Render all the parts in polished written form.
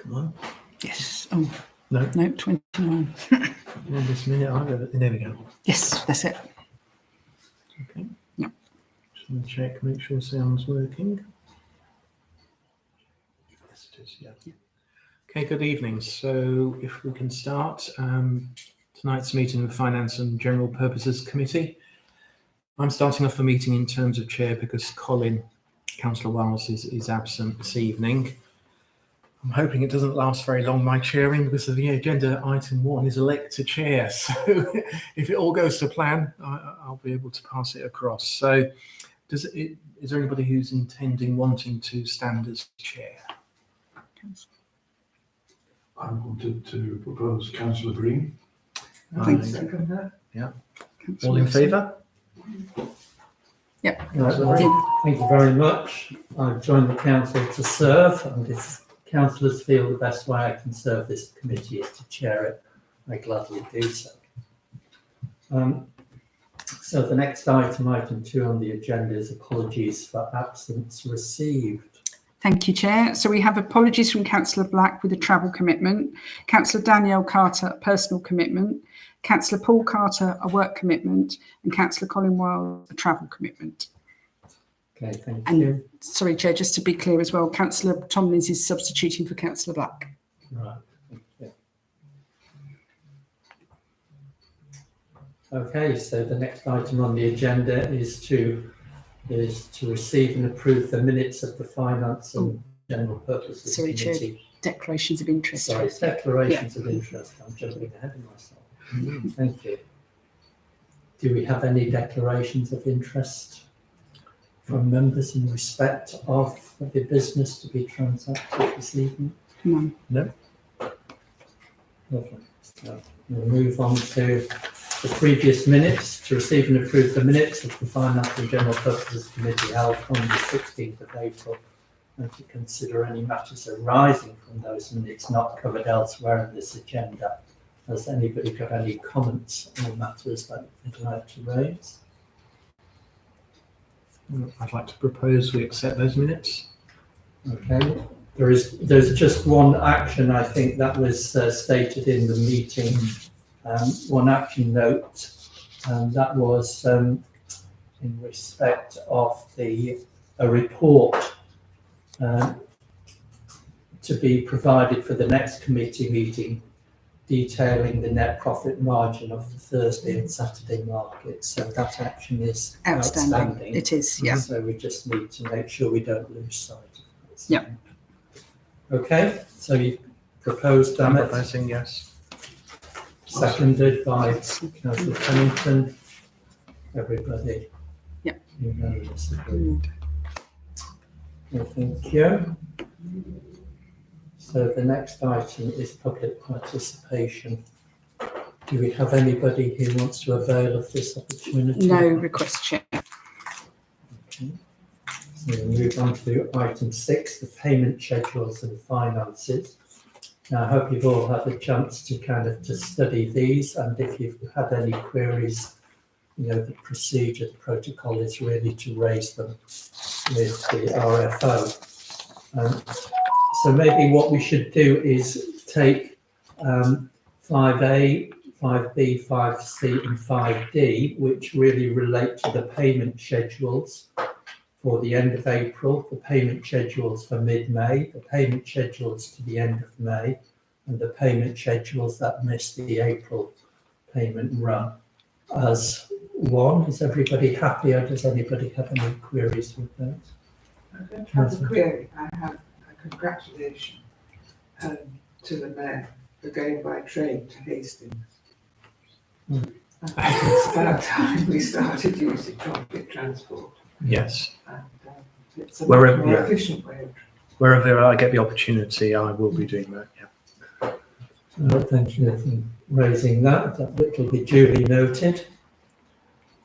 Come on. Yes. Oh, No. no, 29. Well, this minute there we go. Yes, that's it. Okay. Yep. Just want to check, make sure sound's working. Yes, it is, yeah. Okay, good evening. So if we can start tonight's meeting of the Finance and General Purposes Committee. I'm starting off the meeting in terms of chair because Councillor Wiles is absent this evening. I'm hoping it doesn't last very long, my chairing, because of the agenda item 1 is elect to chair. So if it all goes to plan, I'll be able to pass it across. So is there anybody who's wanting to stand as chair? I wanted to propose Councillor Green. Thank you. Second that. Yeah. All in favour? Yep. Thank you very much. I've joined the council to serve, and if councillors feel the best way I can serve this committee is to chair it, I gladly do so. So the next item 2 on the agenda is apologies for absence received. Thank you, Chair. So we have apologies from Councillor Black with a travel commitment, Councillor Danielle Carter, a personal commitment, Councillor Paul Carter, a work commitment, and Councillor Colin Wiles, a travel commitment. Okay, thank you. Sorry, Chair, just to be clear as well, Councillor Tomlins is substituting for Councillor Black. Right, thank you. Okay, so the next item on the agenda is to receive and approve the minutes of the Finance and General Purposes Committee. Chair, declarations of interest. Sorry, declarations of interest. I'm jumping ahead of myself. Thank you. Do we have any declarations of interest from members in respect of the business to be transacted this evening? None. No. Lovely. So we'll move on to the previous minutes, to receive and approve the minutes of the Finance and General Purposes Committee held on the 16th of April, and to consider any matters arising from those minutes not covered elsewhere in this agenda. Has anybody got any comments on matters that they'd like to raise? I'd like to propose we accept those minutes. Okay. There's just one action, I think, that was stated in the meeting. One action note, and that was in respect of a report to be provided for the next committee meeting, detailing the net profit margin of the Thursday and Saturday markets. So that action is outstanding. It is, yeah. So we just need to make sure we don't lose sight of that. Yeah. Okay, so you proposed that. I'm proposing yes. Seconded by Councillor Pennington. Everybody? Yep. Unanimous agreed. Thank you. So the next item is public participation. Do we have anybody who wants to avail of this opportunity? No request, Chair. Okay. So we'll move on to item 6, the payment schedules and finances. Now, I hope you've all had a chance to to study these, and if you've had any queries, the procedure, the protocol is really to raise them with the RFO. So maybe what we should do is take 5A, 5B, 5C and 5D, which really relate to the payment schedules for the end of April, the payment schedules for mid-May, the payment schedules to the end of May, and the payment schedules that miss the April payment run as one. Is everybody happy, or does anybody have any queries with that? I don't have a query. I have a congratulation to the Mayor for going by train to Hastings. I think it's about time we started using public transport. Yes. And it's a much more efficient way. Wherever I get the opportunity, I will be doing that. Yeah. Thank you for raising that. That will be duly noted.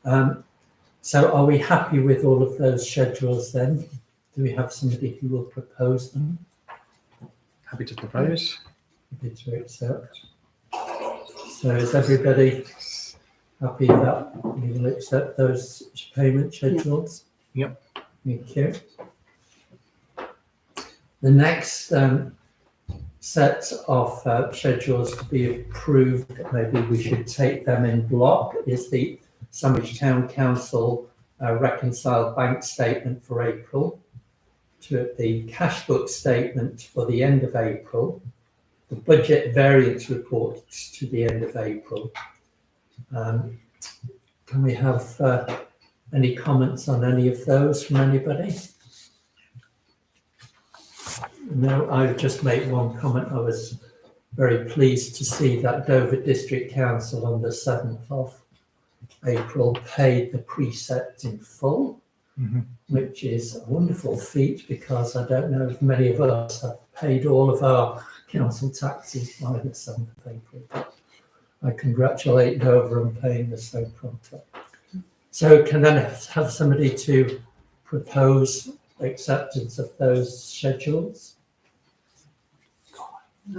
So are we happy with all of those schedules then? Do we have somebody who will propose them? Happy to propose. Happy to accept. So is everybody happy that we will accept those payment schedules? Yep. Thank you. The next set of schedules to be approved. Maybe we should take them in block. Is the Sandwich Town Council reconciled bank statement for April, to the cash book statement for the end of April, the budget variance reports to the end of April. Can we have any comments on any of those from anybody? No, I would just make one comment. I was very pleased to see that Dover District Council on the 7th of April paid the precept in full, which is a wonderful feat, because I don't know if many of us have paid all of our council taxes by the 7th of April. But I congratulate Dover on paying this so promptly. So can I have somebody to propose acceptance of those schedules?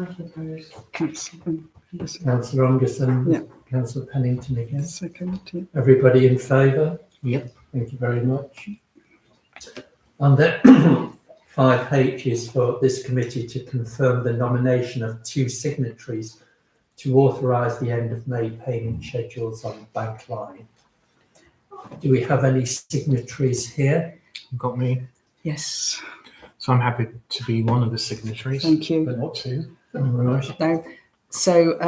I propose. Councillor Anderson, Yeah. Councillor Pennington again. Second. Yeah. Everybody in favour? Yep. Thank you very much. And then 5H is for this committee to confirm the nomination of 2 signatories to authorise the end of May payment schedules on bank line. Do we have any signatories here? Got me. Yes. So I'm happy to be one of the signatories. Thank you. But not two. All right. No. So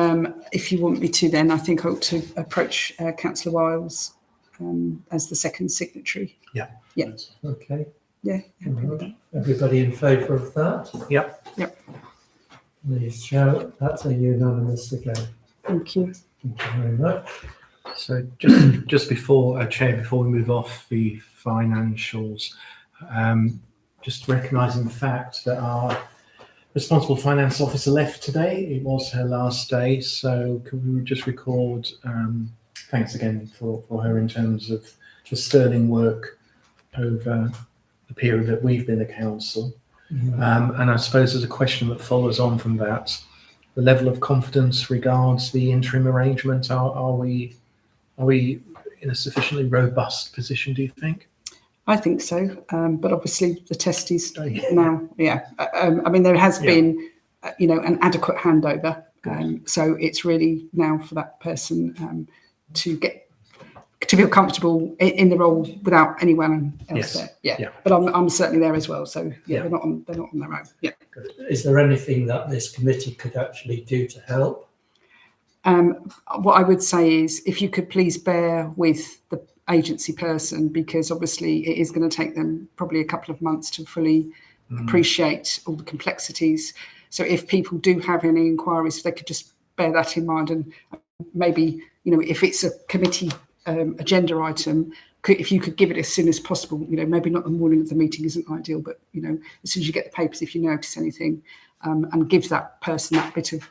if you want me to, then I think I ought to approach Councillor Wiles as the second signatory. Yeah. Yeah. Okay. Yeah. Happy with that. Everybody in favour of that? Yep. Yep. Please show. That's a unanimous again. Thank you. Thank you very much. So just before, Chair, before we move off the financials, just recognising the fact that our responsible finance officer left today. It was her last day, so can we just record thanks again for her in terms of the sterling work over the period that we've been the council. And I suppose there's a question that follows on from that. The level of confidence regards the interim arrangement. Are we in a sufficiently robust position, do you think? I think so, but obviously the test is now. Yeah, I mean there has been, an adequate handover, so it's really now for that person to feel comfortable in the role without anyone else there. Yeah. But I'm certainly there as well. So they're not on their own. Yeah. Is there anything that this committee could actually do to help? What I would say is if you could please bear with the agency person, because obviously it is going to take them probably a couple of months to fully appreciate all the complexities. So if people do have any inquiries, if they could just bear that in mind, and maybe, if it's a committee agenda item, if you could give it as soon as possible, maybe not the morning of the meeting isn't ideal, but, as soon as you get the papers, if you notice anything, and give that person that bit of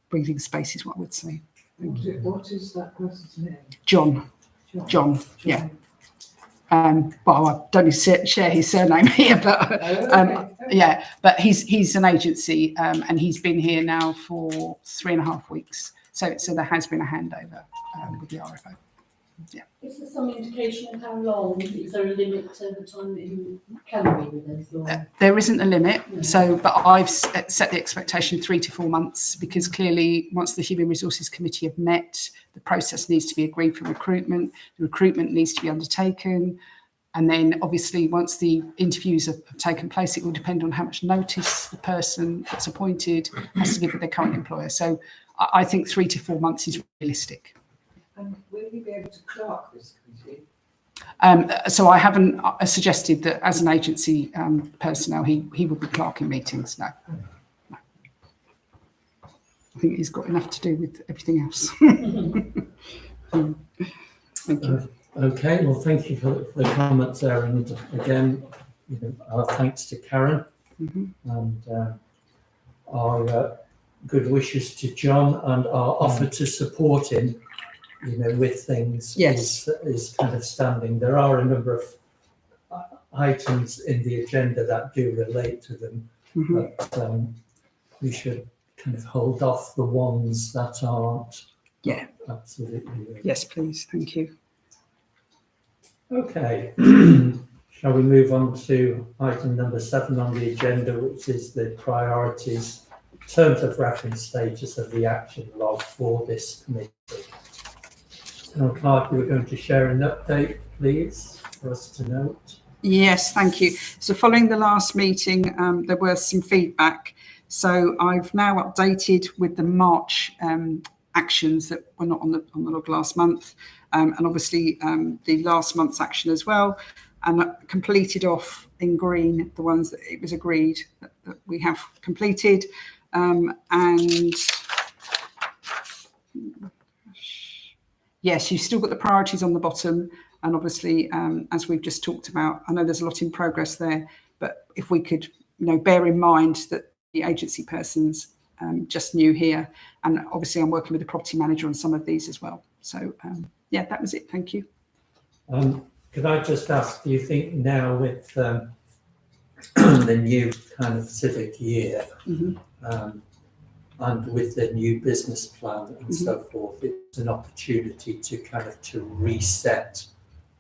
breathing space is what I would say. What is that person's name? John. Yeah. Well, I don't share his surname here, but yeah, but he's an agency, and he's been here now for 3.5 weeks. So there has been a handover with the RFO. Yeah. Is there some indication of how long? Is there a limit to the time that you can be with us? Or? There isn't a limit. So, but I've set the expectation 3 to 4 months, because clearly once the Human Resources Committee have met, the process needs to be agreed for recruitment. The recruitment needs to be undertaken. And then obviously once the interviews have taken place, it will depend on how much notice the person that's appointed has to give with their current employer. So I think 3 to 4 months is realistic. And will you be able to clerk this committee? So I haven't suggested that as an agency personnel, he will be clerking meetings. No. I think he's got enough to do with everything else. Thank you. Okay, well, thank you for the comments there, and again, our thanks to Karen and our good wishes to John, and our offer to support him, with things is kind of standing. There are a number of items in the agenda that do relate to them, but we should kind of hold off the ones that aren't. Yeah. Absolutely. Yes, please. Thank you. Okay. Shall we move on to item number 7 on the agenda, which is the priorities terms of reference status of the action log for this committee. Now, Clark, you were going to share an update, please, for us to note. Yes, thank you. So following the last meeting, there was some feedback. So I've now updated with the March actions that were not on the log last month, and obviously the last month's action as well, and completed off in green the ones that it was agreed that we have completed, and yes, you've still got the priorities on the bottom. And obviously, as we've just talked about, I know there's a lot in progress there, but if we could, bear in mind that the agency person's just new here, and obviously I'm working with the property manager on some of these as well. So yeah, that was it. Thank you. Could I just ask, do you think now with the new kind of civic year, and with the new business plan and so forth, it's an opportunity to kind of to reset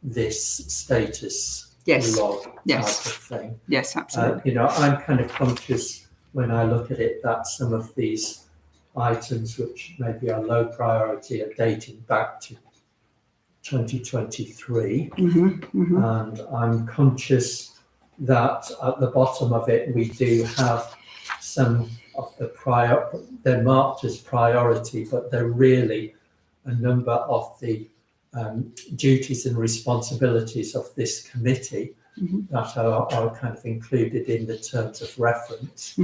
this status log type of thing? Yes, absolutely. I'm kind of conscious when I look at it that some of these items which maybe are low priority are dating back to 2023, and I'm conscious that at the bottom of it we do have some of they're marked as priority, but they're really a number of the duties and responsibilities of this committee that are kind of included in the terms of reference.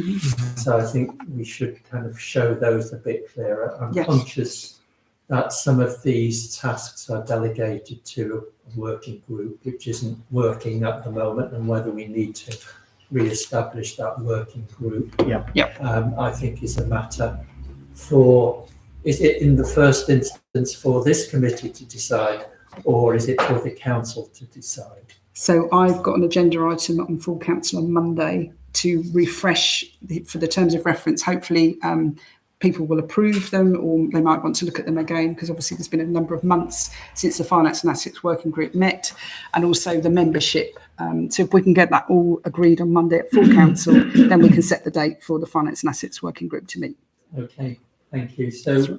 So I think we should kind of show those a bit clearer. I'm conscious that some of these tasks are delegated to a working group, which isn't working at the moment, and whether we need to re-establish that working group, I think is a matter for, is it in the first instance for this committee to decide, or is it for the council to decide? So I've got an agenda item on full council on Monday to refresh for the terms of reference. Hopefully people will approve them, or they might want to look at them again, because obviously there's been a number of months since the Finance and Assets Working Group met, and also the membership. So if we can get that all agreed on Monday at full council, then we can set the date for the Finance and Assets Working Group to meet. Okay, thank you. So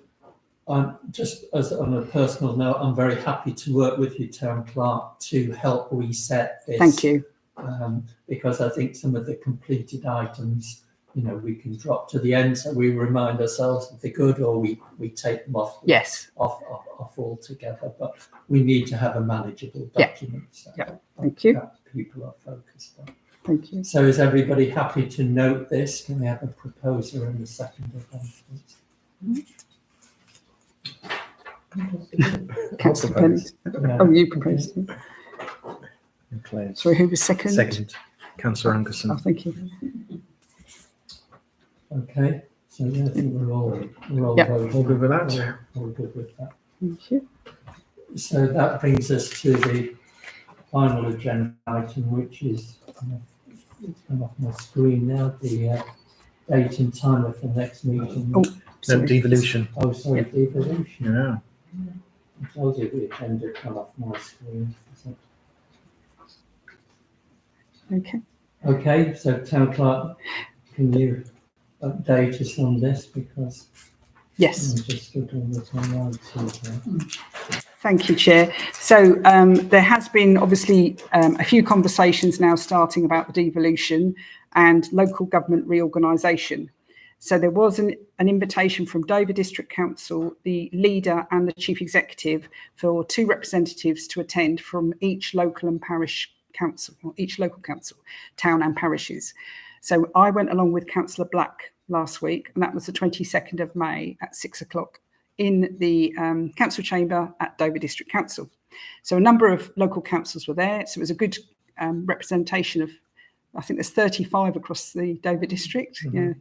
just as on a personal note, I'm very happy to work with you, Town Clerk, to help reset this. Thank you. Because I think some of the completed items, we can drop to the end, so we remind ourselves that they're good, or we take them off. Off altogether. But we need to have a manageable document. So thank you. That people are focused on. Thank you. So is everybody happy to note this? Can we have a proposer and a second of them, please? Councillor Pennant. Oh, you proposed it. Sorry, who was second? Second, Councillor Ankerson. Oh, thank you. Okay, so I think we're all All good with that? All good with that. Thank you. So that brings us to the final agenda item, which is, it's come off my screen now, the date and time of the next meeting. Oh, No, sorry. devolution. Oh, sorry, devolution. Yeah. I told you the agenda come off my screen. Okay. Okay, so Town Clerk, can you update us on this, because Yes. I'm just looking at the timeline. Thank you, Chair. So there has been obviously a few conversations now starting about the devolution and local government reorganisation. So there was an invitation from Dover District Council, the leader and the chief executive, for 2 representatives to attend from each local and parish council, or each local council, town and parishes. So I went along with Councillor Black last week, and that was the 22nd of May at 6 o'clock in the council chamber at Dover District Council. So a number of local councils were there. So it was a good representation of, I think there's 35 across the Dover district. Yeah.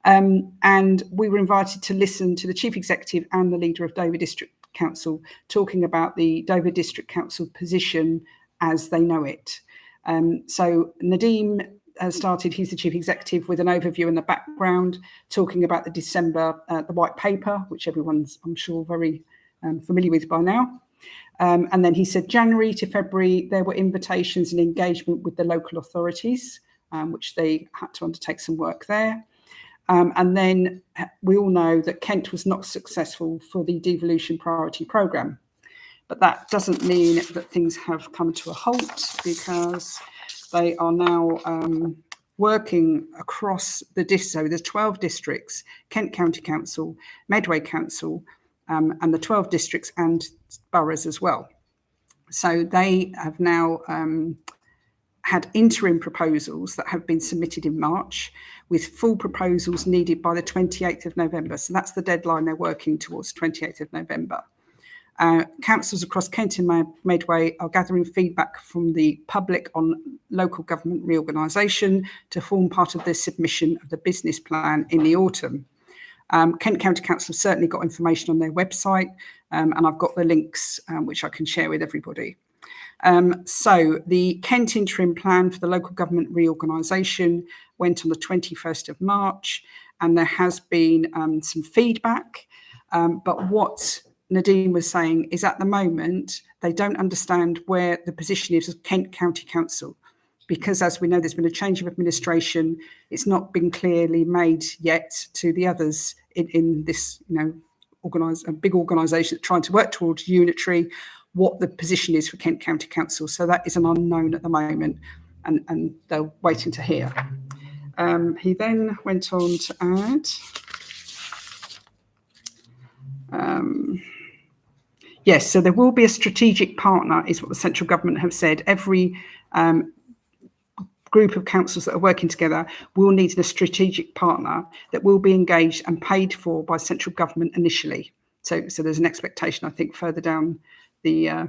And we were invited to listen to the chief executive and the leader of Dover District Council talking about the Dover District Council position as they know it. So Nadeem started, he's the chief executive, with an overview in the background, talking about the December, the white paper, which everyone's, I'm sure, very familiar with by now. And then he said January to February, there were invitations and engagement with the local authorities, which they had to undertake some work there. And then we all know that Kent was not successful for the devolution priority programme. But that doesn't mean that things have come to a halt, because they are now working across the district. So there's 12 districts, Kent County Council, Medway Council, and the 12 districts and boroughs as well. So they have now had interim proposals that have been submitted in March, with full proposals needed by the 28th of November. So that's the deadline they're working towards, 28th of November. Councils across Kent and Medway are gathering feedback from the public on local government reorganisation to form part of the submission of the business plan in the autumn. Kent County Council have certainly got information on their website, and I've got the links which I can share with everybody. So the Kent interim plan for the local government reorganisation went on the 21st of March, and there has been some feedback, but what Nadine was saying is at the moment they don't understand where the position is of Kent County Council, because as we know there's been a change of administration. It's not been clearly made yet to the others in this, a big organisation trying to work towards unitary, what the position is for Kent County Council. So that is an unknown at the moment, and they're waiting to hear. He then went on to add, yes, so there will be a strategic partner, is what the central government have said. Every group of councils that are working together will need a strategic partner that will be engaged and paid for by central government initially. So there's an expectation, I think, further down the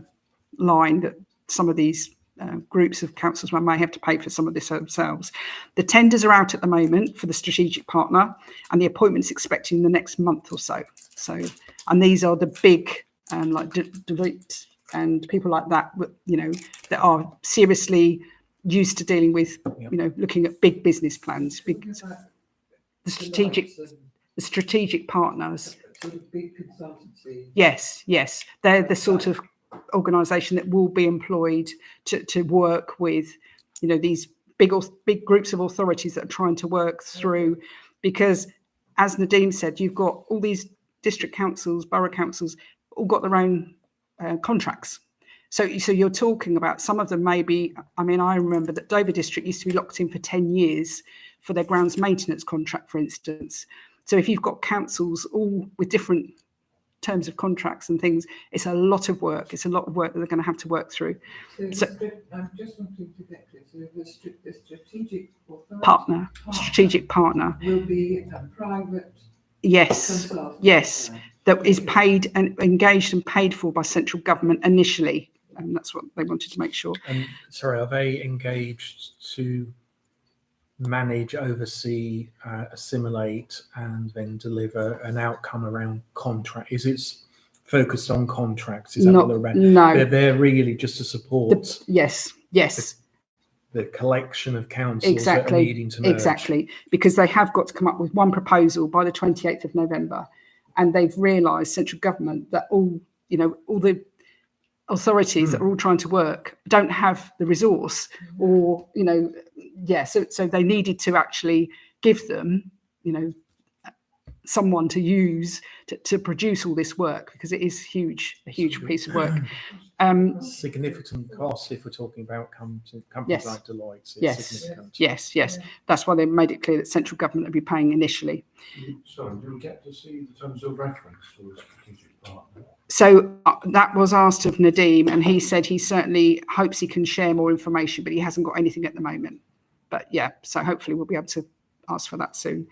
line that some of these groups of councils may have to pay for some of this themselves. The tenders are out at the moment for the strategic partner, and the appointment's expected in the next month or so. And these are the big, like Deloitte and people like that, that are seriously used to dealing with, looking at big business plans. The strategic partners. Sort of big consultancy. Yes. They're the sort of organisation that will be employed to work with, these big groups of authorities that are trying to work through. Because, as Nadine said, you've got all these district councils, borough councils, all got their own contracts. So you're talking about some of them maybe. I remember that Dover District used to be locked in for 10 years for their grounds maintenance contract, for instance. So if you've got councils all with different terms of contracts and things, it's a lot of work. It's a lot of work that they're going to have to work through. So I'm just wanting to get to the strategic strategic partner will be a private. Yes, that is paid and engaged and paid for by central government initially, and that's what they wanted to make sure. Sorry, are they engaged to manage, oversee, assimilate, and then deliver an outcome around contract? Is it focused on contracts? Is that what they're about? No, they're really just to support. Yes. The collection of councils that are needing to merge. Exactly, because they have got to come up with one proposal by the 28th of November, and they've realised, central government, that all the authorities that are all trying to work don't have the resource, or so they needed to actually give them someone to use to produce all this work, because it is a huge piece of work. Significant cost if we're talking about companies like Deloitte. Significant. Yes. That's why they made it clear that central government would be paying initially. Sorry, do we get to see the terms of reference for the strategic partner? So that was asked of Nadeem, and he said he certainly hopes he can share more information, but he hasn't got anything at the moment. But yeah, so hopefully we'll be able to ask for that soon.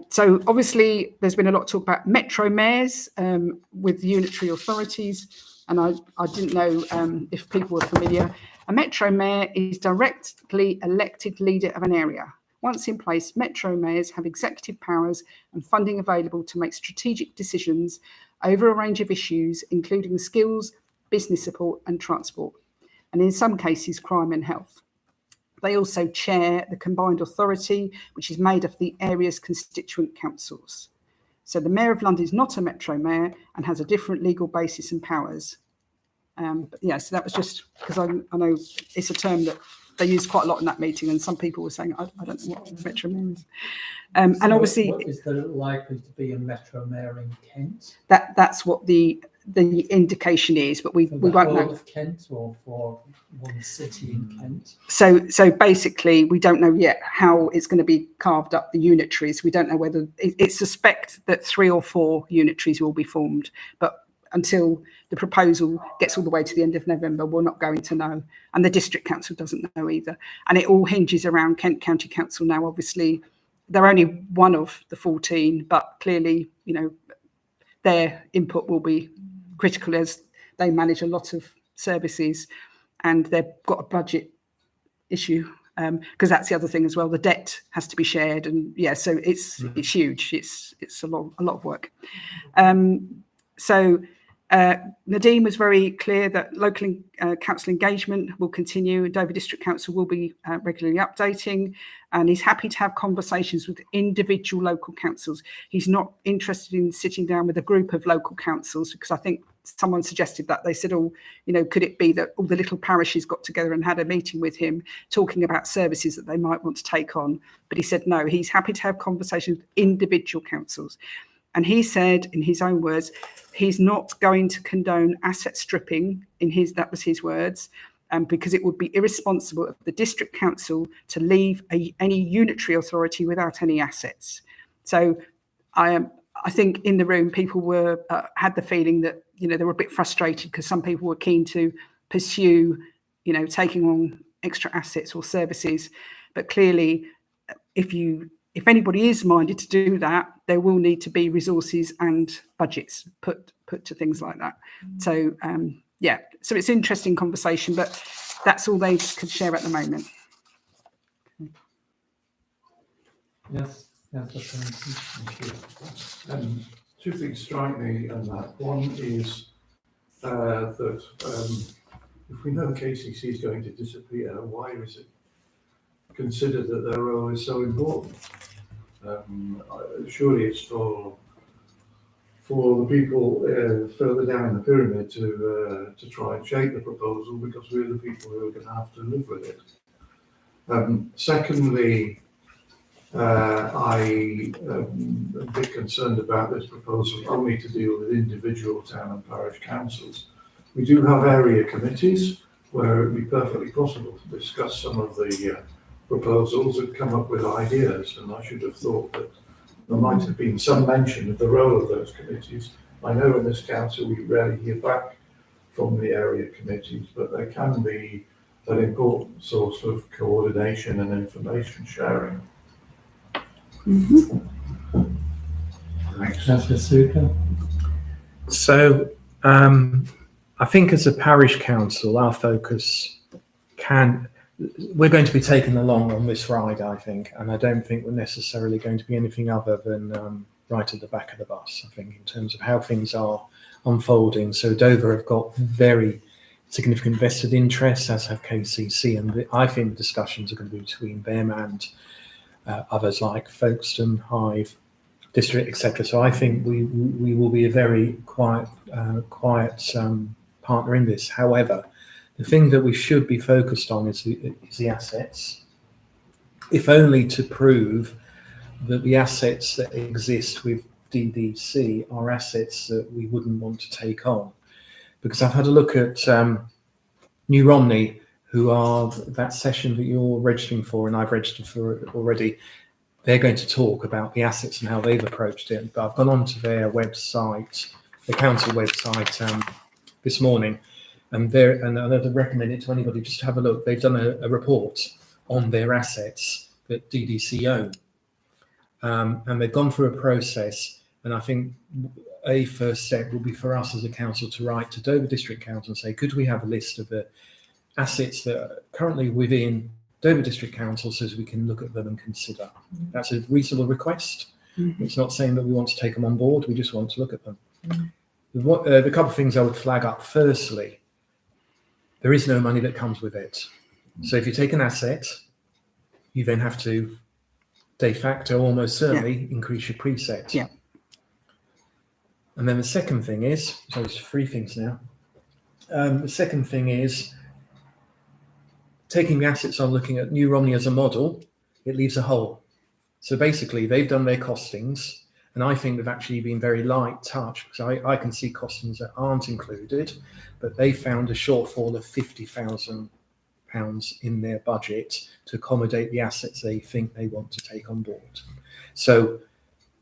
So obviously there's been a lot of talk about metro mayors with unitary authorities, and I didn't know if people were familiar. A metro mayor is directly elected leader of an area. Once in place, metro mayors have executive powers and funding available to make strategic decisions over a range of issues, including skills, business support and transport, and in some cases crime and health. They also chair the combined authority, which is made of the area's constituent councils. So the Mayor of London is not a metro mayor and has a different legal basis and powers. So that was just because I know it's a term that they used quite a lot in that meeting, and some people were saying, I don't know what Metro Mayor is. And So obviously, is there likely to be a Metro Mayor in Kent? that's what the indication is, but we For won't the whole know. of Kent or for one city in Kent? So basically, we don't know yet how it's going to be carved up, the unitaries. We don't know whether it's suspect that 3 or 4 unitaries will be formed, but until the proposal gets all the way to the end of November, we're not going to know. And the district council doesn't know either. And it all hinges around Kent County Council now. Obviously, they're only one of the 14, but clearly, you know, their input will be critical as they manage a lot of services, and they've got a budget issue, because that's the other thing as well. The debt has to be shared, and so it's huge. It's a lot of work. So Nadine was very clear that local council engagement will continue. Dover District Council will be regularly updating, and he's happy to have conversations with individual local councils. He's not interested in sitting down with a group of local councils, because I think someone suggested that. They said, oh, you know, could it be that all the little parishes got together and had a meeting with him talking about services that they might want to take on? But he said, no, he's happy to have conversations with individual councils. And he said, in his own words, he's not going to condone asset stripping, that was his words, because it would be irresponsible of the district council to leave any unitary authority without any assets. So I think in the room, people were had the feeling that, you know, they were a bit frustrated because some people were keen to pursue, you know, taking on extra assets or services. But clearly, if anybody is minded to do that, there will need to be resources and budgets put to things like that. So so it's an interesting conversation, but that's all they could share at the moment. Yes, thank you. 2 things strike me on that. One is that if we know KCC is going to disappear, why is it considered that their role is so important? Surely it's for the people further down the pyramid to try and shape the proposal, because we're the people who are going to have to live with it. Secondly, I am a bit concerned about this proposal only to deal with individual town and parish councils. We do have area committees where it would be perfectly possible to discuss some of the proposals and come up with ideas, and I should have thought that there might have been some mention of the role of those committees. I know in this council we rarely hear back from the area committees, but they can be an important source of coordination and information sharing. Thanks. Councillor Suka. So I think as a parish council, our focus we're going to be taken along on this ride, I think, and I don't think we're necessarily going to be anything other than right at the back of the bus, I think, in terms of how things are unfolding. So Dover have got very significant vested interests, as have KCC, and I think the discussions are going to be between them and others like Folkestone, Hythe, District, etc. So I think we will be a very quiet partner in this. However, the thing that we should be focused on is the assets, if only to prove that the assets that exist with DDC are assets that we wouldn't want to take on. Because I've had a look at New Romney, who are that session that you're registering for, and I've registered for it already. They're going to talk about the assets and how they've approached it. But I've gone onto their website, the council website, this morning, and I'd recommend it to anybody just to have a look. They've done a report on their assets that DDC own, and they've gone through a process. And I think a first step will be for us as a council to write to Dover District Council and say, could we have a list of the assets that are currently within Dover District Council so as we can look at them and consider. That's a reasonable request. It's not saying that we want to take them on board, we just want to look at them. The couple of things I would flag up. Firstly, there is no money that comes with it. So if you take an asset, you then have to de facto almost certainly increase your preset. Yeah. And then the second thing is, so it's 3 things now. The second thing is, taking the assets on, looking at New Romney as a model, it leaves a hole. So basically, they've done their costings, and I think they've actually been very light touch, because I can see costings that aren't included, but they found a shortfall of £50,000 in their budget to accommodate the assets they think they want to take on board. So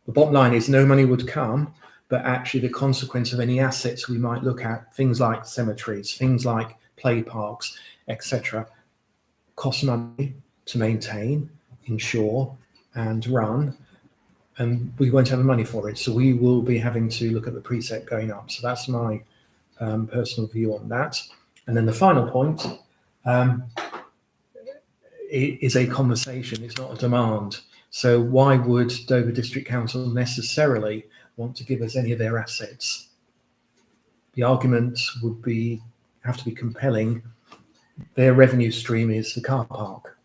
the bottom line is no money would come, but actually the consequence of any assets we might look at, things like cemeteries, things like play parks, etc., cost money to maintain, insure and run, and we won't have the money for it. So we will be having to look at the precept going up. So that's my personal view on that. And then the final point, it is a conversation, it's not a demand. So why would Dover District Council necessarily want to give us any of their assets? The argument would have to be compelling. Their revenue stream is the car park.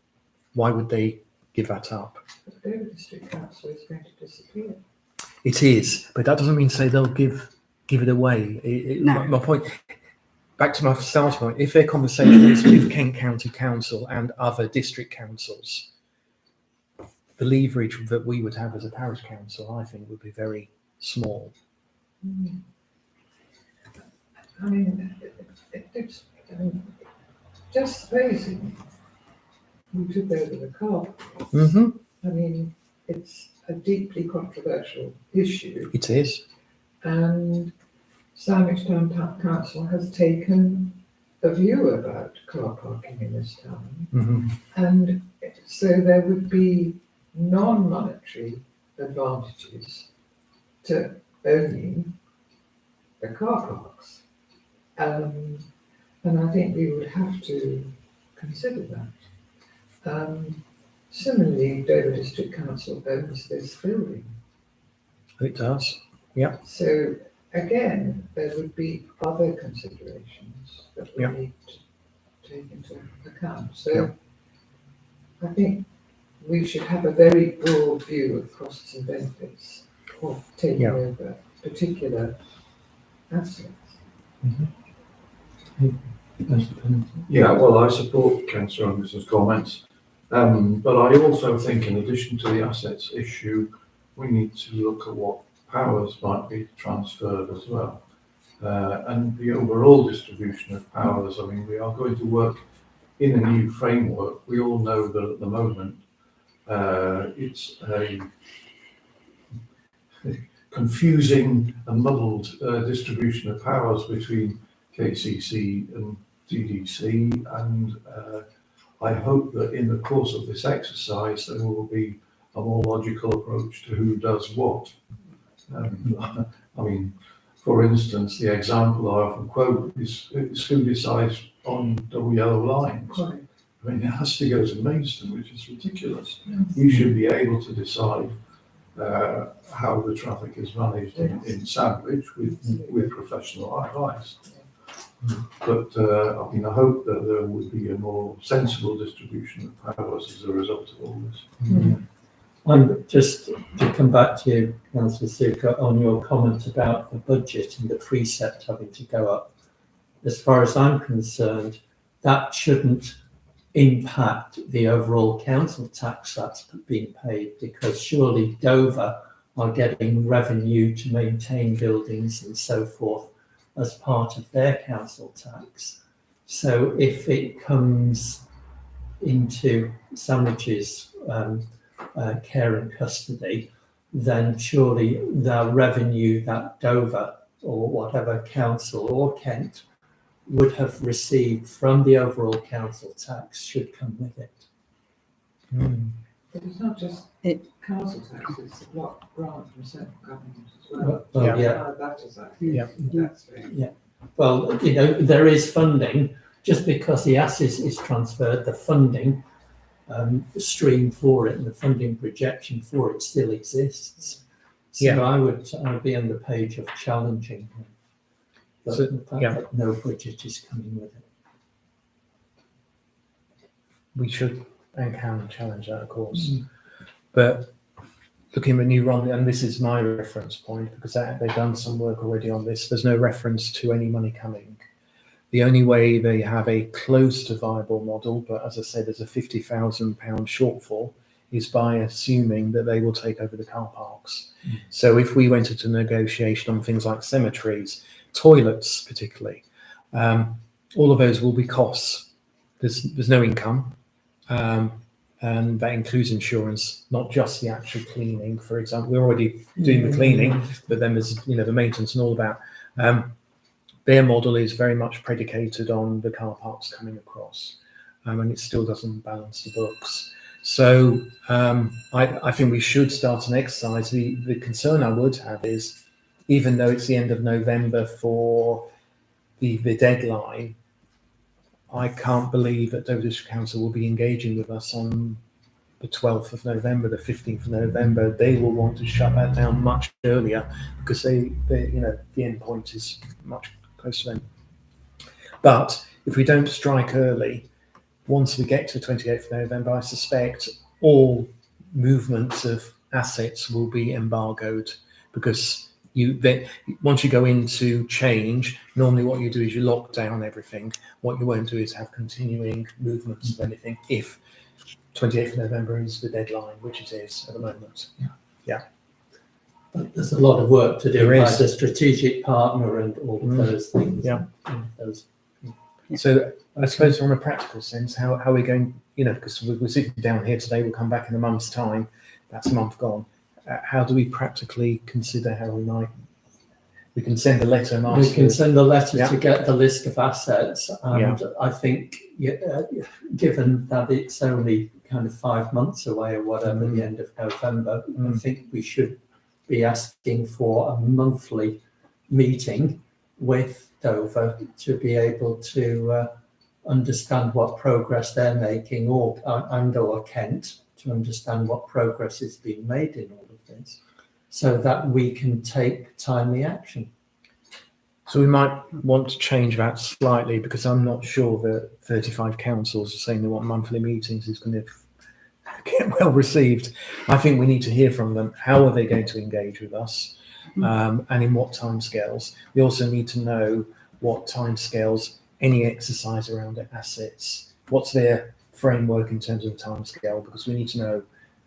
Why would they give that up? But the Dover District Council is going to disappear. It is, but that doesn't mean to say they'll give it away. No. My point, back to my starting point, if their conversation is with Kent County Council and other district councils, the leverage that we would have as a parish council, I think, would be very small. I mean, it's just supposing we took over the car. Mm-hmm. I mean, it's a deeply controversial issue, It is. and Sandwich Town Council has taken a view about car parking in this town, Mm-hmm. and so there would be non-monetary advantages to owning the car parks. And I think we would have to consider that. Similarly, Dover District Council owns this building. It does. Yeah. So again, there would be other considerations that we Yeah. need to take into account. So I think we should have a very broad view of costs and benefits of taking Yeah. over particular assets. Yeah, well, I support Councillor Anderson's comments, but I also think in addition to the assets issue, we need to look at what powers might be transferred as well. And the overall distribution of powers, I mean, we are going to work in a new framework. We all know that at the moment, it's a confusing and muddled distribution of powers between KCC and DDC, and I hope that in the course of this exercise there will be a more logical approach to who does what. I mean, for instance, the example I often quote is who decides on double yellow lines. Quite. I mean, it has to go to Maidstone, which is ridiculous. We should be able to decide how the traffic is managed in Sandwich with professional advice. But I mean, I hope that there would be a more sensible distribution of powers as a result of all this. I'm just to come back to you, Councillor Suka, on your comment about the budget and the precept having to go up. As far as I'm concerned, that shouldn't impact the overall council tax that's being paid, because surely Dover are getting revenue to maintain buildings and so forth as part of their council tax. So if it comes into Sandwich's care and custody, then surely the revenue that Dover or whatever council or Kent would have received from the overall council tax should come with it. But it's not just council tax, it's a block grant from central government as well. Well, How that is actually, Yeah. that's very. Well, you know, there is funding. Just because the assets is transferred, the funding stream for it and the funding projection for it still exists. So Yeah. I would be on the page of challenging the So, fact yeah. that no budget is coming with it. We should and can challenge that, of course. But looking at New Romney, and this is my reference point because they've done some work already on this, there's no reference to any money coming. The only way they have a close to viable model, but as I said, there's a £50,000 shortfall, is by assuming that they will take over the car parks. So if we went into negotiation on things like cemeteries, toilets particularly, all of those will be costs. There's no income, and that includes insurance, not just the actual cleaning. For example, we're already doing the cleaning, but then there's the maintenance and all that. Their model is very much predicated on the car parks coming across, and it still doesn't balance the books. So I think we should start an exercise. The concern I would have is, even though it's the end of November for the deadline, I can't believe that Dover District Council will be engaging with us on the 12th of November, the 15th of November. They will want to shut that down much earlier because the end point is much closer to them. But if we don't strike early, once we get to the 28th of November, I suspect all movements of assets will be embargoed, because once you go into change, normally what you do is you lock down everything. What you won't do is have continuing movements of anything if 28th of November is the deadline, which it is at the moment. Yeah. But there's a lot of work to do There by is. the strategic partner and all of those things. Yeah. Those. So I suppose from a practical sense, how are we going, because we're sitting down here today, we'll come back in a month's time, that's a month gone. How do we practically consider how we can send a letter and ask? We can send a letter Yeah. to get the list of assets, and I think, given that it's only kind of 5 months away or whatever, the end of November, I think we should be asking for a monthly meeting with Dover to be able to understand what progress they're making, or Kent, to understand what progress is being made in all of this, so that we can take timely action. So we might want to change that slightly, because I'm not sure that 35 councils are saying they want monthly meetings is going to get well received. I think we need to hear from them. How are they going to engage with us, and in what timescales? We also need to know what timescales any exercise around assets. What's their framework in terms of timescale? Because we need to know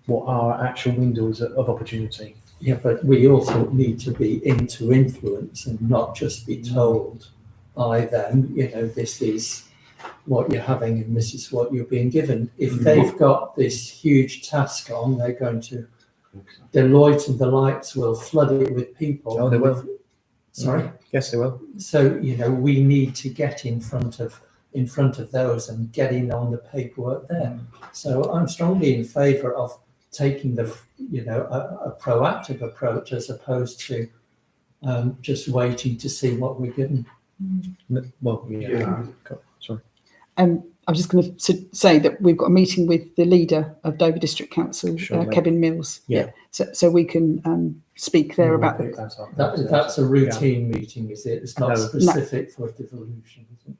what our actual windows of opportunity. Yeah, but we also need to be into influence and not just be told by them, this is what you're having and this is what you're being given. If they've got this huge task on, they're going to, Deloitte and the likes will flood it with people. Oh, they will. Sorry? Yes, they will. So, we need to get in front of those and get in on the paperwork there. So I'm strongly in favour of taking a proactive approach, as opposed to just waiting to see what we're given. Well, Yeah. Sorry. I'm just going to say that we've got a meeting with the leader of Dover District Council, Shortly. Kevin Mills. Yeah. So we can speak there about Pick the. that up. That's a routine meeting, is it? It's not No. specific for devolution, is it?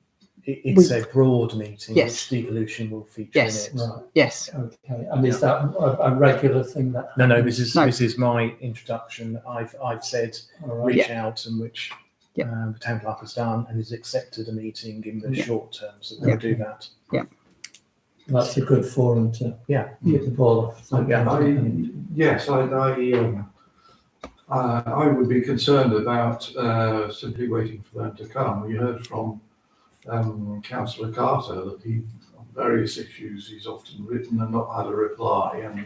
It's a broad meeting, Yes. which devolution will feature Yes. in it. Right. Yes. Okay. And is that a regular thing that? No, this is No. this is my introduction. I've said All right. reach out, and which Yeah. the town clerk has done, and has accepted a meeting in the Yeah. short term, so they'll do that. That's a good forum to Yeah. get the ball off. Yes, I would be concerned about simply waiting for them to come. We heard from Councillor Carter that on various issues he's often written and not had a reply, and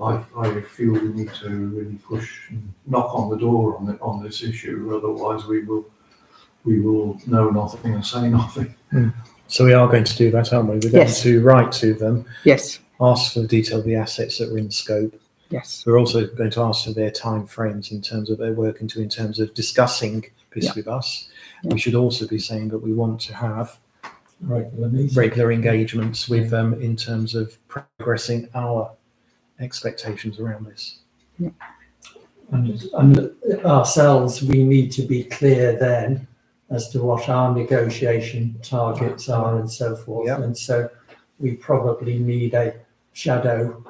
I feel we need to really push and knock on the door on this issue. Otherwise, we will know nothing and say nothing. So we are going to do that, aren't we? We're going Yes. to write to them, Yes. ask for the detail of the assets that are in scope. Yes. We're also going to ask for their time frames in terms of they're working to, in terms of discussing this with us. Yeah. We should also be saying that we want to have Regular meeting. regular engagements with them in terms of progressing our expectations around this. And ourselves, we need to be clear then as to what our negotiation targets are and so forth. Yeah. And so we probably need a shadow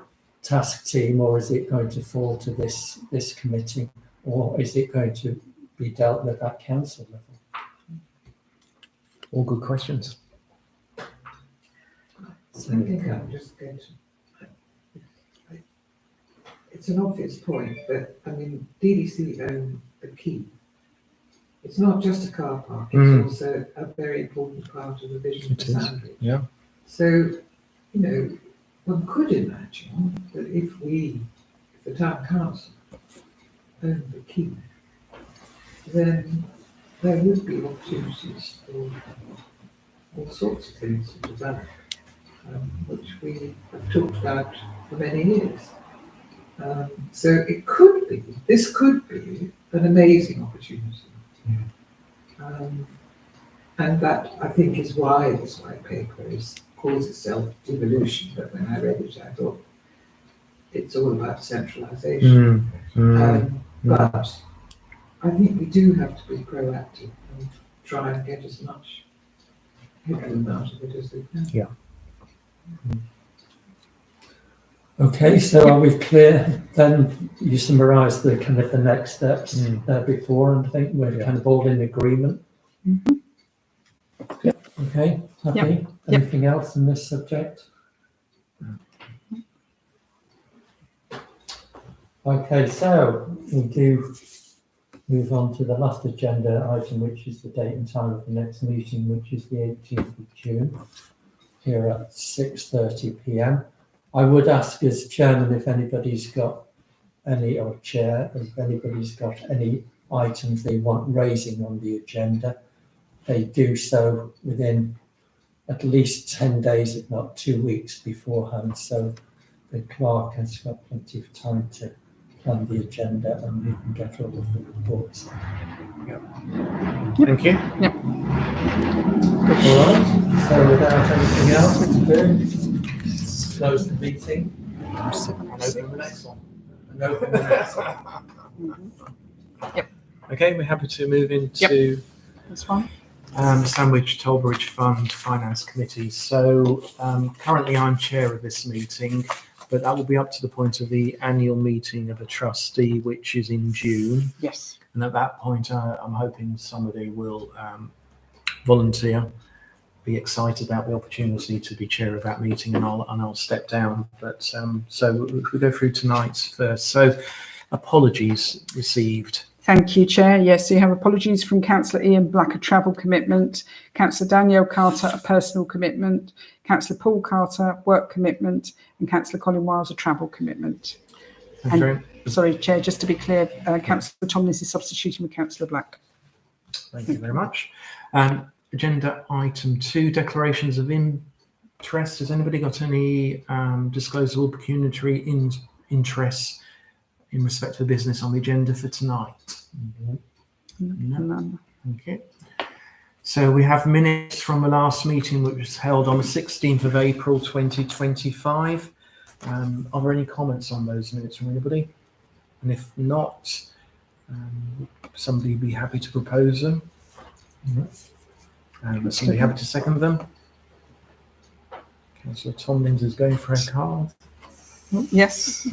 task team, or is it going to fall to this committee, or is it going to be dealt with at council level? All good questions. I think I'm just going to. It's an obvious point, but I mean, DDC own the key. It's not just a car park, it's also a very important part of the vision It for is, Sandwich. yeah. So, you know, one could imagine that if the town council owned the key, then there would be opportunities for all sorts of things to develop, which we have talked about for many years. So this could be an amazing opportunity. And that, I think, is why this white paper calls itself devolution, but when I read it, I thought it's all about centralisation. But I think we do have to be proactive and try and get as much headroom out of it as we can. Yeah. Okay, so are we clear? Then you summarised the kind of the next steps before, and I think we're kind of all in agreement. Okay, happy? Anything else on this subject? Okay, so we do move on to the last agenda item, which is the date and time of the next meeting, which is the 18th of June, here at 6:30 p.m. I would ask as chairman if anybody's got any, or chair, if anybody's got any items they want raising on the agenda, they do so within at least 10 days, if not 2 weeks beforehand. So the clerk has got plenty of time to plan the agenda and we can get all of the reports. Thank you. Yep. All right, so without anything else to do, close the meeting And open the next one. and open the next one. Okay, we're happy to move into This one. Sandwich Tollbridge Fund Finance Committee. So currently I'm chair of this meeting, but that will be up to the point of the annual meeting of a trustee, which is in June. Yes. And at that point, I'm hoping somebody will volunteer, be excited about the opportunity to be chair of that meeting, and I'll step down. But so if we go through tonight's first. So apologies received. Thank you, Chair. Yes, so you have apologies from Councillor Ian Black, a travel commitment, Councillor Danielle Carter, a personal commitment, Councillor Paul Carter, work commitment, and Councillor Colin Wiles, a travel commitment. Thank you very much. Sorry, Chair, just to be clear, Councillor Tomlins is substituting with Councillor Black. Thank you very much. Agenda item 2, declarations of interest. Has anybody got any disclosable pecuniary interests in respect to the business on the agenda for tonight? No. None. Okay. So we have minutes from the last meeting, which was held on the 16th of April 2025. Are there any comments on those minutes from anybody? And if not, somebody be happy to propose them. Somebody happy to second them? Councillor Tomlins is going for a card. Yes.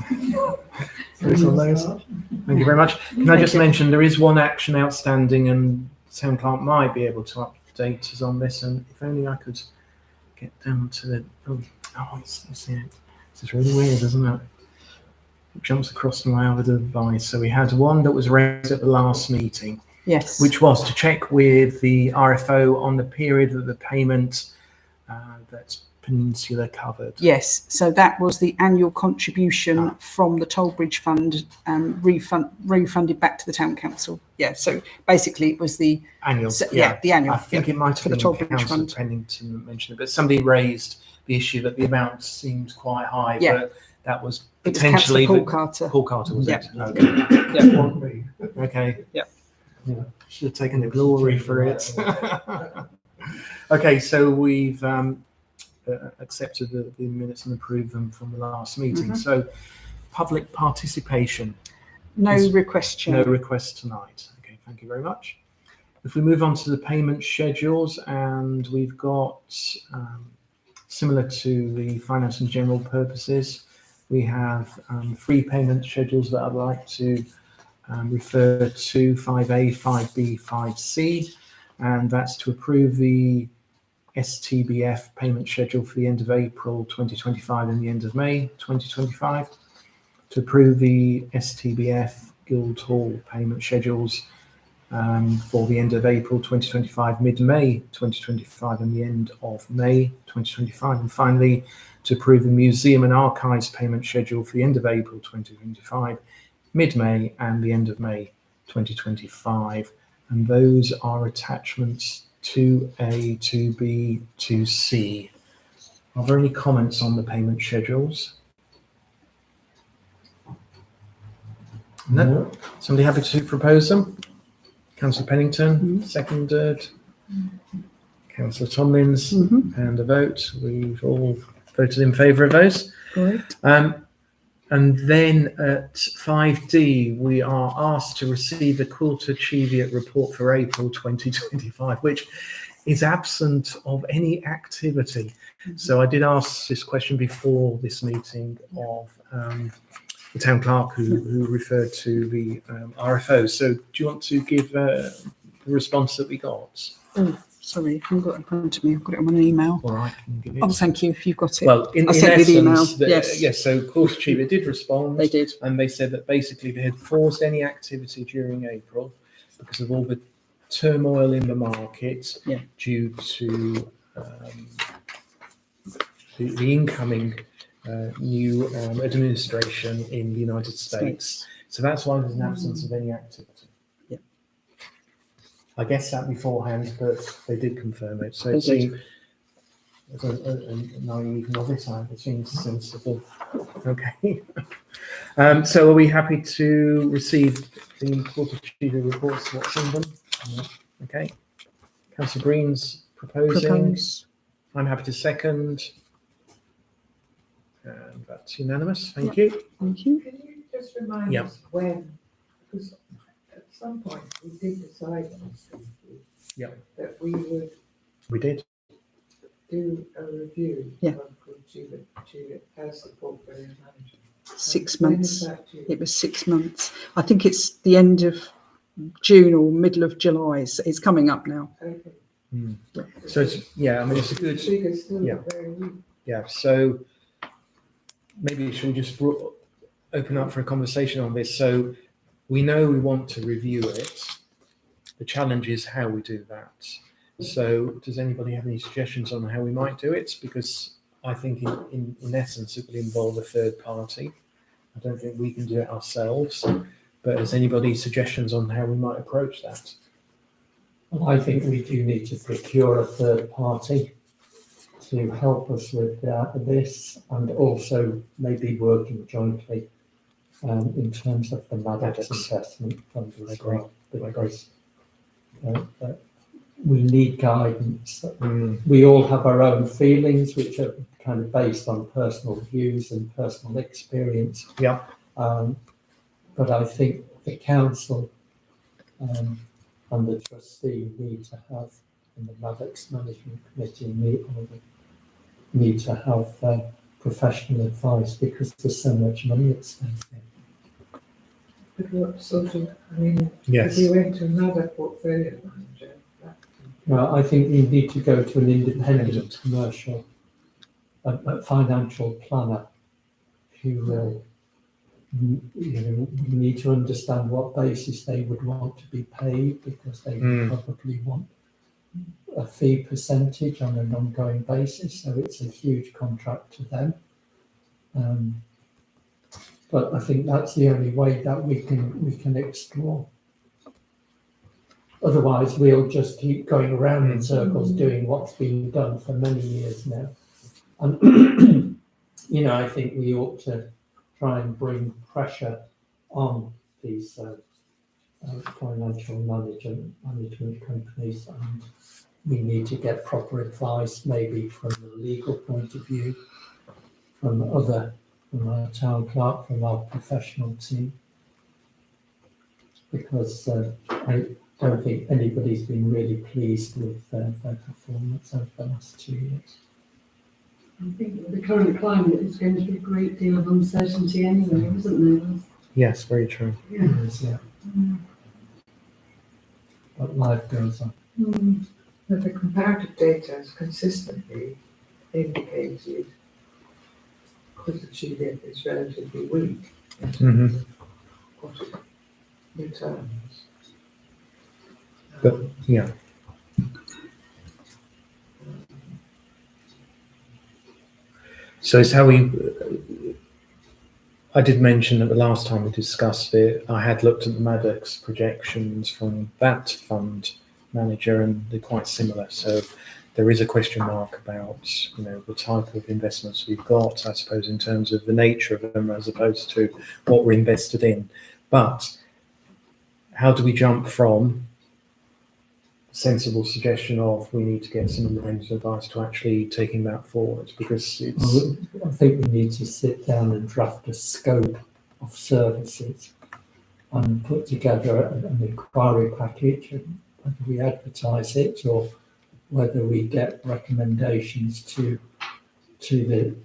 Thank you very much. Can I just mention there is one action outstanding, and Town Clerk might be able to update us on this. And if only I could get down to the it's really weird, isn't it? It jumps across my other device. So we had one that was raised at the last meeting, Yes. which was to check with the RFO on the period of the payment that's Peninsula covered. Yes, so that was the annual contribution from the Tollbridge Fund refunded back to the Town Council. Yeah, so basically it was the Annual. the annual. I think it might have for the been Tollbridge Councillor Fund. Pennington mentioned it, but somebody raised the issue that the amount seemed quite high, Yeah. but that was It was potentially Councillor Paul Carter. Paul Carter, was Yeah. it? Okay. Yeah. Okay. Yeah. Should have taken the glory for it. Okay, so we've accepted the minutes and approved them from the last meeting. Mhm. So public participation. No Is- request, Chair. No requests tonight. Okay, thank you very much. If we move on to the payment schedules, and we've got, similar to the finance and general purposes, we have 3 payment schedules that I'd like to refer to, 5A, 5B, 5C. and that's to approve the STBF payment schedule for the end of April 2025 and the end of May 2025, to approve the STBF Guildhall payment schedules for the end of April 2025, mid-May 2025 and the end of May 2025, and finally to approve the Museum and Archives payment schedule for the end of April 2025, mid-May and the end of May 2025. And those are attachments 2A, 2B, 2C. Are there any comments on the payment schedules? No? Somebody happy to propose them? Councillor Pennington, seconded. Councillor Tomlins, and a vote. We've all voted in favour of those. Great. And then at 5D, we are asked to receive the Quilter Cheviot report for April 2025, which is absent of any activity. So I did ask this question before this meeting of the town clerk who referred to the RFO. So do you want to give the response that we got? Oh, sorry, I haven't got it in front of me. I've got it on an email. Or I can give it. Oh, thank you. If you've got it. Well, in sent you the email. essence, Yes. yes. So Quilter Cheviot did respond. They did. And they said that basically they had paused any activity during April because of all the turmoil in the market due to the incoming new administration in the United States. So that's why there's an absence of any activity. Yeah. I guess that beforehand, but they did confirm it. So They it did. seemed, as a naive novice, it seems sensible. Okay. So are we happy to receive the Quilter Cheviot reports? What's in them? Okay. Councillor Green's proposing. Propose. I'm happy to second. And that's unanimous. Thank you. Thank you. Can you just remind us when, because at some point we did decide on something, that we would We did. do a review of Cheviot as the portfolio manager. 6 When months. is that due? It was 6 months. I think it's the end of June or middle of July. It's coming up now. Okay. So it's, it's a good. Figures still Yeah. look very weak. Yeah. So maybe should we just open up for a conversation on this? So we know we want to review it. The challenge is how we do that. So does anybody have any suggestions on how we might do it? Because I think in essence it will involve a third party. I don't think we can do it ourselves. But has anybody suggestions on how we might approach that? Well, I think we do need to procure a third party to help us with this, and also maybe working jointly in terms of the Maddox investment fund as well, because we need guidance. We all have our own feelings, which are kind of based on personal views and personal experience. Yeah. But I think the council and the trustee need to have, and the Maddox Management Committee need to have professional advice, because there's so much money at stake. But what sort of, if Yes. you went to another portfolio manager, Now, I think you need to go to an independent commercial, a financial planner who will, we need to understand what basis they would want to be paid, because they would probably want a fee percentage on an ongoing basis. So it's a huge contract to them. But I think that's the only way that we can explore. Otherwise, we'll just keep going around in circles doing what's been done for many years now. And, I think we ought to try and bring pressure on these financial management companies, and we need to get proper advice, maybe from the legal point of view, from our town clerk, from our professional team, because I don't think anybody's been really pleased with their performance over the last 2 years. I think with the current climate, it's going to be a great deal of uncertainty anyway, isn't there? Yes, very true. Yeah. But life goes on. But the comparative data has consistently indicated because the GDP is relatively weak in terms of what it returns. But yeah, so it's how we. I did mention that the last time we discussed it, I had looked at the Maddox projections from that fund manager, and they're quite similar. So there is a question mark about, the type of investments we've got, I suppose, in terms of the nature of them as opposed to what we're invested in. But how do we jump from sensible suggestion of we need to get some independent advice to actually taking that forward? Because it's... I think we need to sit down and draft a scope of services and put together an inquiry package, and whether we advertise it or whether we get recommendations to the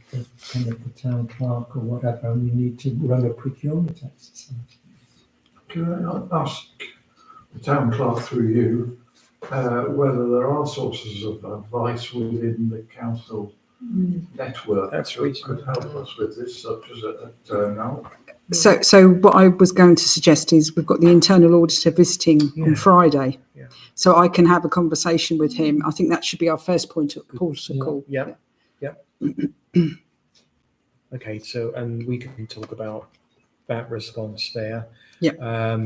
kind of the town clerk or whatever, and we need to run a procurement exercise. Can I ask the town clerk through you whether there are sources of advice within the council network That's that reasonable. could help us with this, such as at now? So what I was going to suggest is we've got the internal auditor visiting on Friday. Yeah. So I can have a conversation with him. I think that should be our first point of call. Yeah. Okay, so, and we can talk about that response there. Yeah.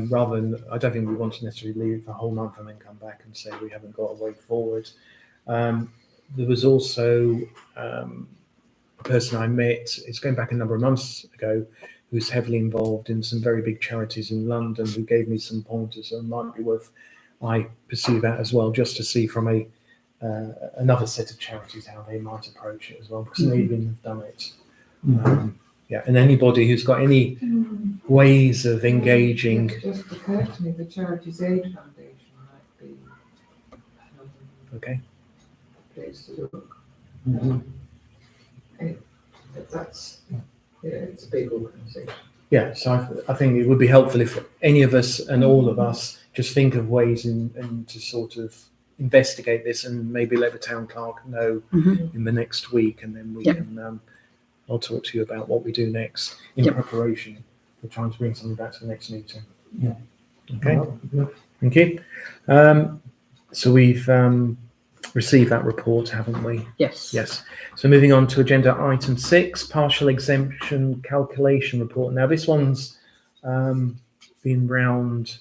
Rather than, I don't think we want to necessarily leave the whole month and then come back and say we haven't got a way forward. There was also a person I met, it's going back a number of months ago, who's heavily involved in some very big charities in London, who gave me some pointers, and it might be worth I pursue that as well, just to see from a another set of charities how they might approach it as well, because they even have done it. And anybody who's got any ways of engaging. It just occurred to me the Charities Aid Foundation might be Okay. a place to look. But that's, it's a big organisation. Yeah, so I think it would be helpful if any of us and all of us just think of ways and to sort of investigate this and maybe let the town clerk know in the next week, and then we can. I'll talk to you about what we do next in preparation for trying to bring something back to the next meeting. Yeah. Okay. Thank you. So we've received that report, haven't we? Yes. Yes. So moving on to agenda item 6, partial exemption calculation report. Now this one's been round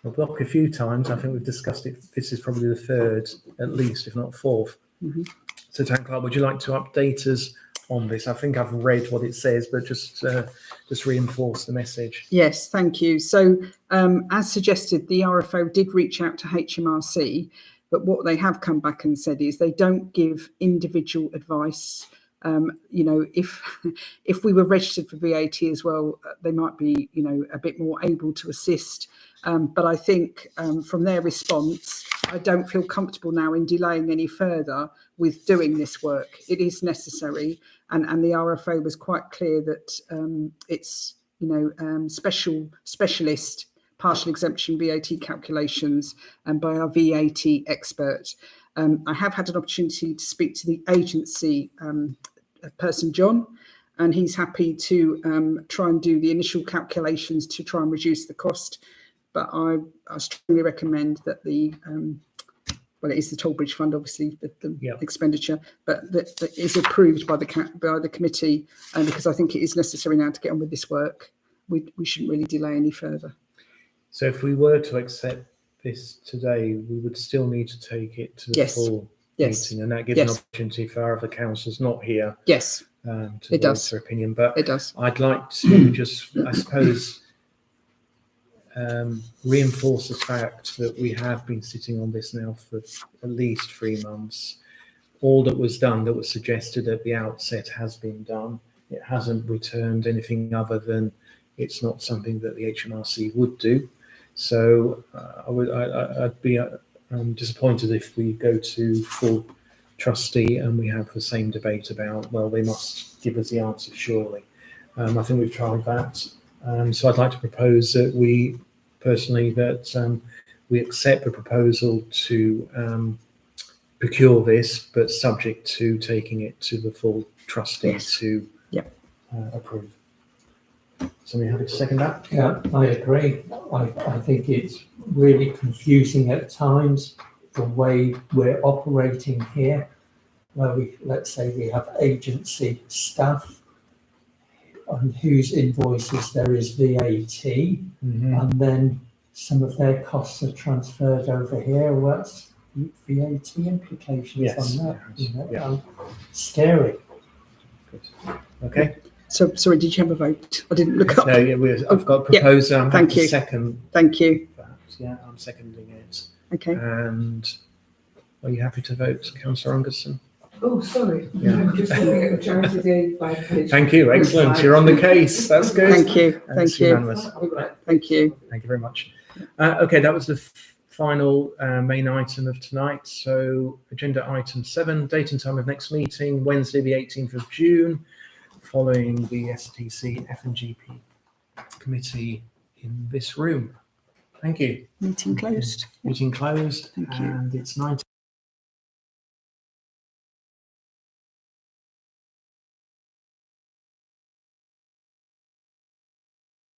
the block a few times. I think we've discussed it. This is probably the third, at least, if not fourth. So, Town Clerk, would you like to update us on this? I think I've read what it says, but just reinforce the message. Yes, thank you. So, as suggested, the RFO did reach out to HMRC, but what they have come back and said is they don't give individual advice. If we were registered for VAT as well, they might be, a bit more able to assist. But I think from their response, I don't feel comfortable now in delaying any further with doing this work. It is necessary, and the RFO was quite clear that it's specialist partial exemption VAT calculations and by our VAT expert. I have had an opportunity to speak to the agency person, John, and he's happy to try and do the initial calculations to try and reduce the cost. But I strongly recommend that it is the Tollbridge Fund, obviously, the expenditure, but that is approved by the committee, because I think it is necessary now to get on with this work. We shouldn't really delay any further. So if we were to accept this today, we would still need to take it to the full meeting, and that gives an opportunity for our other councillors not here to voice their opinion. But it does. I'd like to just, I suppose, reinforce the fact that we have been sitting on this now for at least 3 months. All that was done, that was suggested at the outset, has been done. It hasn't returned anything other than it's not something that the HMRC would do. So I'd be disappointed if we go to full trustee and we have the same debate about, well, they must give us the answer surely. I think we've tried that. So I'd like to propose that we we accept the proposal to procure this, but subject to taking it to the full trustee Yes. to approve. Somebody happy to second that? Yeah, I agree. I think it's really confusing at times, the way we're operating here, where let's say we have agency staff on whose invoices there is VAT, and then some of their costs are transferred over here. What's VAT implications Yes, on that? yes, You know, yeah. Scary. Okay. So, sorry, did you have a vote? I didn't look up. No, yeah, I've got a proposal. I'm thank happy to you. second Thank you. that. Yeah, I'm seconding it. Okay. And are you happy to vote, Councillor Angerson? Oh, sorry, Yeah. I'm just looking at the charity day by page. Thank you. Excellent. You're on the case. That's good. Thank you. And Thank it's you. unanimous. Thank you. Thank you very much. Okay, that was the final main item of tonight. So agenda item 7, date and time of next meeting, Wednesday the 18th of June, following the STC F&GP Committee in this room. Thank you. Meeting closed. Meeting closed. Thank you. And it's 19.